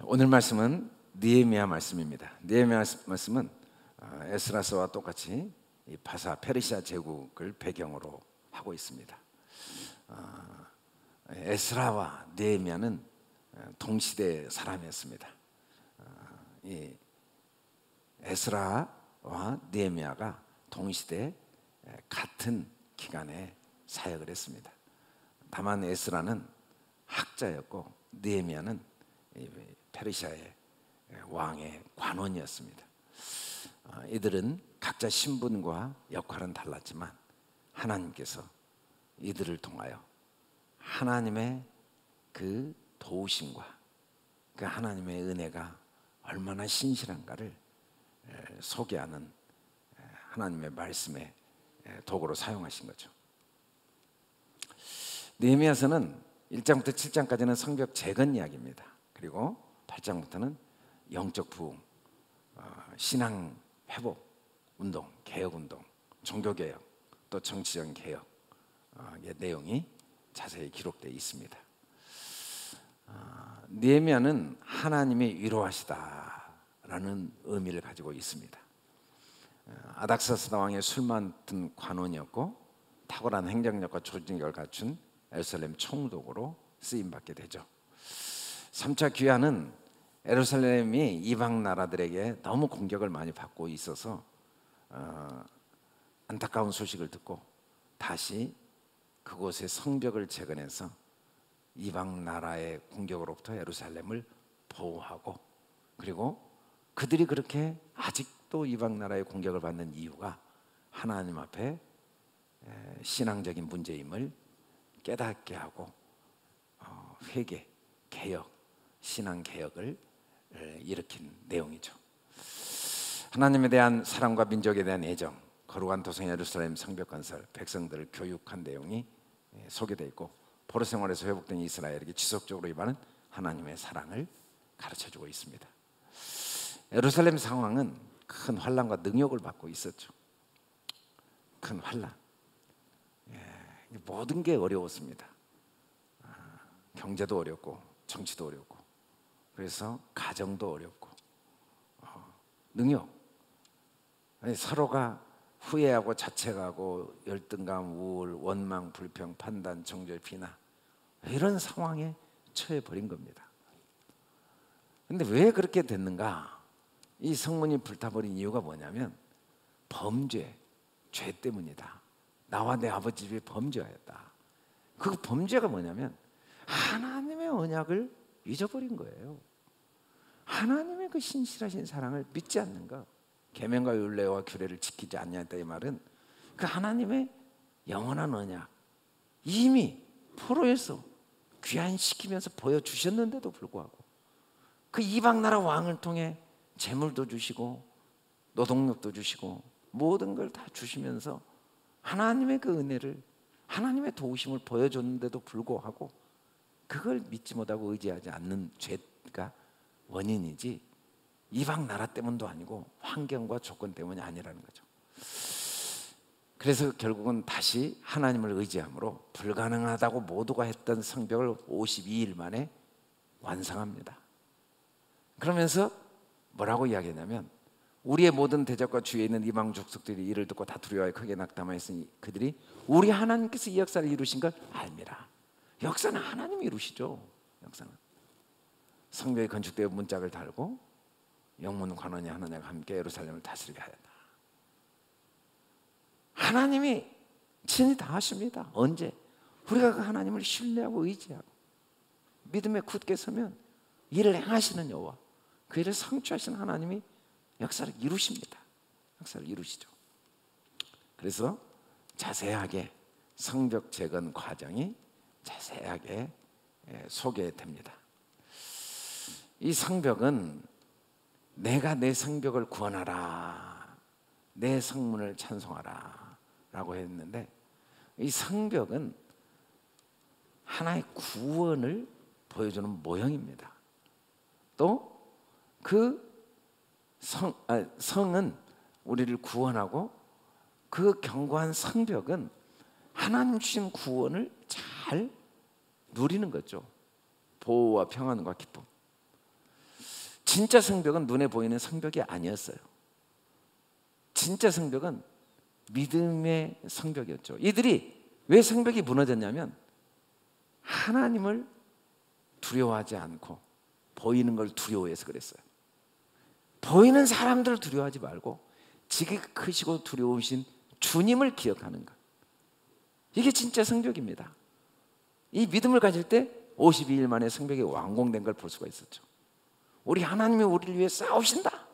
오늘 말씀은 느헤미야 말씀입니다. 느헤미야 말씀은 에스라서와 똑같이 이 바사 페르시아 제국을 배경으로 하고 있습니다. 에스라와 느헤미야는 동시대 사람이었습니다. 이 에스라와 느헤미야가 동시대 같은 기간에 사역을 했습니다. 다만 에스라는 학자였고 느헤미야는 페르시아의 왕의 관원이었습니다. 이들은 각자 신분과 역할은 달랐지만 하나님께서 이들을 통하여 하나님의 그 도우심과 그 하나님의 은혜가 얼마나 신실한가를 소개하는 하나님의 말씀의 도구로 사용하신 거죠. 느헤미야서는 1장부터 7장까지는 성벽 재건 이야기입니다. 그리고 8장부터는 영적 부흥, 신앙 회복 운동, 개혁 운동, 종교 개혁, 또 정치적 개혁의 내용이 자세히 기록되어 있습니다. 느헤미야는 하나님이 위로하시다라는 의미를 가지고 있습니다. 아닥사스다 왕의 술 맡은 관원이었고 탁월한 행정력과 조직력을 갖춘 예루살렘 총독으로 쓰임받게 되죠. 3차 귀환은 예루살렘이 이방 나라들에게 너무 공격을 많이 받고 있어서 안타까운 소식을 듣고 다시 그곳의 성벽을 재건해서 이방 나라의 공격으로부터 예루살렘을 보호하고, 그리고 그들이 그렇게 아직도 이방 나라의 공격을 받는 이유가 하나님 앞에 신앙적인 문제임을 깨닫게 하고 회개, 개혁, 신앙 개혁을 일으킨 내용이죠. 하나님에 대한 사랑과 민족에 대한 애정, 거룩한 도성 예루살렘 성벽 건설, 백성들을 교육한 내용이 소개되어 있고, 포로 생활에서 회복된 이스라엘에게 지속적으로 임하는 하나님의 사랑을 가르쳐주고 있습니다. 예루살렘 상황은 큰 환난과 능욕을 받고 있었죠. 큰 환난, 모든 게 어려웠습니다. 경제도 어렵고 정치도 어렵고, 그래서 가정도 어렵고 능욕, 서로가 후회하고 자책하고 열등감, 우울, 원망, 불평, 판단, 정죄, 비난, 이런 상황에 처해 버린 겁니다. 근데 왜 그렇게 됐는가? 이 성문이 불타버린 이유가 뭐냐면 범죄, 죄 때문이다. 나와 내 아버지 집이 범죄하였다. 그 범죄가 뭐냐면 하나님의 언약을 잊어버린 거예요. 하나님의 그 신실하신 사랑을 믿지 않는 것, 계명과 율례와 규례를 지키지 않냐했다. 이 말은 그 하나님의 영원한 언약 이미 포로에서 귀환시키면서 보여주셨는데도 불구하고 그 이방 나라 왕을 통해 재물도 주시고 노동력도 주시고 모든 걸 다 주시면서 하나님의 그 은혜를, 하나님의 도우심을 보여줬는데도 불구하고 그걸 믿지 못하고 의지하지 않는 죄가 원인이지 이방 나라 때문도 아니고 환경과 조건 때문이 아니라는 거죠. 그래서 결국은 다시 하나님을 의지함으로 불가능하다고 모두가 했던 성벽을 52일 만에 완성합니다. 그러면서 뭐라고 이야기하냐면 우리의 모든 대적과 주위에 있는 이방 족속들이 이를 듣고 다 두려워하여 크게 낙담하였으니 그들이 우리 하나님께서 이 역사를 이루신 걸 알미라. 역사는 하나님이 이루시죠. 역사는 성벽이 건축되어 문짝을 달고 영문 관원이 하나님과 함께 예루살렘을 다스리게 하였다. 하나님이 친히 다 하십니다. 언제? 우리가 그 하나님을 신뢰하고 의지하고 믿음에 굳게 서면 일을 행하시는 여호와, 그 일을 성취하시는 하나님이 역사를 이루십니다. 역사를 이루시죠. 그래서 자세하게 성벽 재건 과정이 자세하게 소개됩니다. 이 성벽은 내가 내 성벽을 구원하라, 내 성문을 찬송하라 라고 했는데, 이 성벽은 하나의 구원을 보여주는 모형입니다. 또 그 성은 우리를 구원하고 그 견고한 성벽은 하나님 주신 구원을 잘 누리는 거죠. 보호와 평안과 기쁨. 진짜 성벽은 눈에 보이는 성벽이 아니었어요. 진짜 성벽은 믿음의 성벽이었죠. 이들이 왜 성벽이 무너졌냐면 하나님을 두려워하지 않고 보이는 걸 두려워해서 그랬어요. 보이는 사람들을 두려워하지 말고 지극히 크시고 두려우신 주님을 기억하는 것, 이게 진짜 성벽입니다. 이 믿음을 가질 때 52일 만에 성벽이 완공된 걸 볼 수가 있었죠. 우리 하나님이 우리를 위해 싸우신다,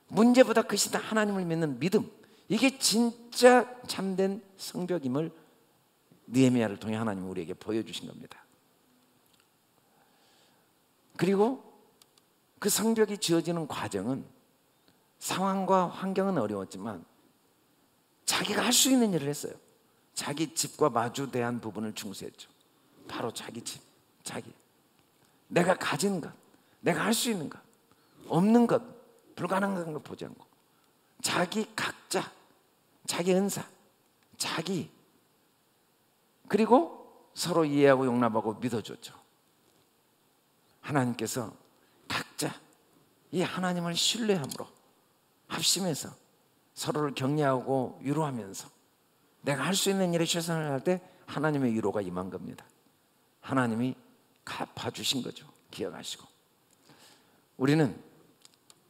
문제보다 크시다, 하나님을 믿는 믿음, 이게 진짜 참된 성벽임을 느헤미야를 통해 하나님이 우리에게 보여주신 겁니다. 그리고 그 성벽이 지어지는 과정은 상황과 환경은 어려웠지만 자기가 할 수 있는 일을 했어요. 자기 집과 마주대한 부분을 중시했죠. 바로 자기 집, 자기, 내가 가진 것, 내가 할 수 있는 것, 없는 것, 불가능한 것 보지 않고 자기 각자, 자기 은사, 자기, 그리고 서로 이해하고 용납하고 믿어줬죠. 하나님께서 각자 이 하나님을 신뢰함으로 합심해서 서로를 격려하고 위로하면서 내가 할 수 있는 일에 최선을 할 때 하나님의 위로가 임한 겁니다. 하나님이 갚아주신 거죠. 기억하시고, 우리는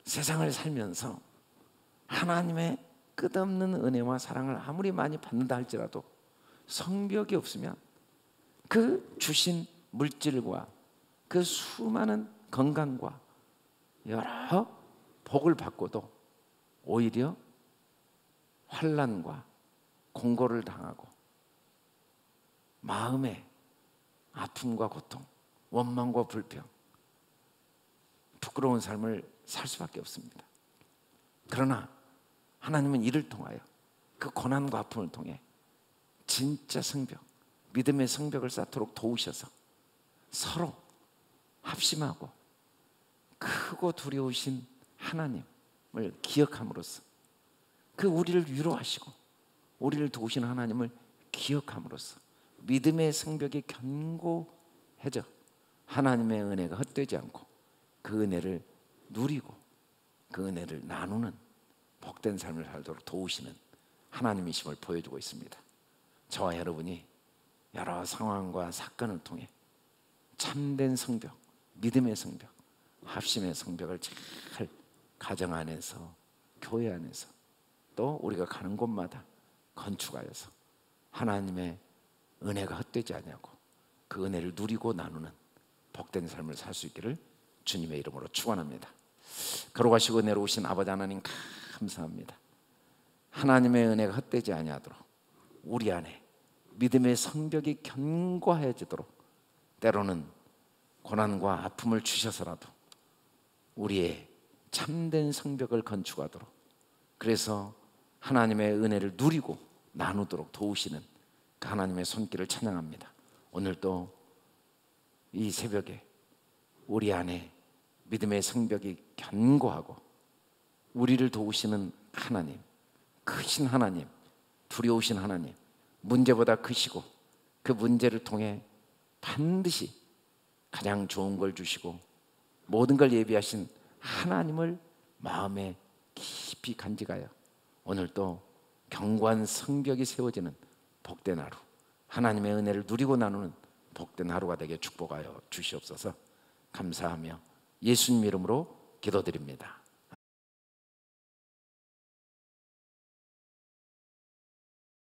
세상을 살면서 하나님의 끝없는 은혜와 사랑을 아무리 많이 받는다 할지라도 성벽이 없으면 그 주신 물질과 그 수많은 건강과 여러 복을 받고도 오히려 환난과 공고를 당하고 마음의 아픔과 고통, 원망과 불평, 부끄러운 삶을 살 수밖에 없습니다. 그러나 하나님은 이를 통하여, 그 고난과 아픔을 통해 진짜 성벽, 믿음의 성벽을 쌓도록 도우셔서 서로 합심하고 크고 두려우신 하나님을 기억함으로써, 그 우리를 위로하시고 우리를 도우시는 하나님을 기억함으로써 믿음의 성벽이 견고해져 하나님의 은혜가 헛되지 않고 그 은혜를 누리고 그 은혜를 나누는 복된 삶을 살도록 도우시는 하나님이심을 보여주고 있습니다. 저와 여러분이 여러 상황과 사건을 통해 참된 성벽, 믿음의 성벽, 합심의 성벽을 잘 가정 안에서, 교회 안에서, 또 우리가 가는 곳마다 건축하여서 하나님의 은혜가 헛되지 않냐고 그 은혜를 누리고 나누는 복된 삶을 살 수 있기를 주님의 이름으로 축원합니다. 거룩하시고 은혜로우신 아버지 하나님, 감사합니다. 하나님의 은혜가 헛되지 아니하도록 우리 안에 믿음의 성벽이 견고해지도록, 때로는 고난과 아픔을 주셔서라도 우리의 참된 성벽을 건축하도록, 그래서 하나님의 은혜를 누리고 나누도록 도우시는 그 하나님의 손길을 찬양합니다. 오늘도 이 새벽에 우리 안에 믿음의 성벽이 견고하고 우리를 도우시는 하나님, 크신 하나님, 두려우신 하나님, 문제보다 크시고 그 문제를 통해 반드시 가장 좋은 걸 주시고 모든 걸 예비하신 하나님을 마음에 깊이 간직하여 오늘도 견고한 성벽이 세워지는 복된 하루, 하나님의 은혜를 누리고 나누는 복된 하루가 되게 축복하여 주시옵소서. 감사하며 예수님 이름으로 기도드립니다.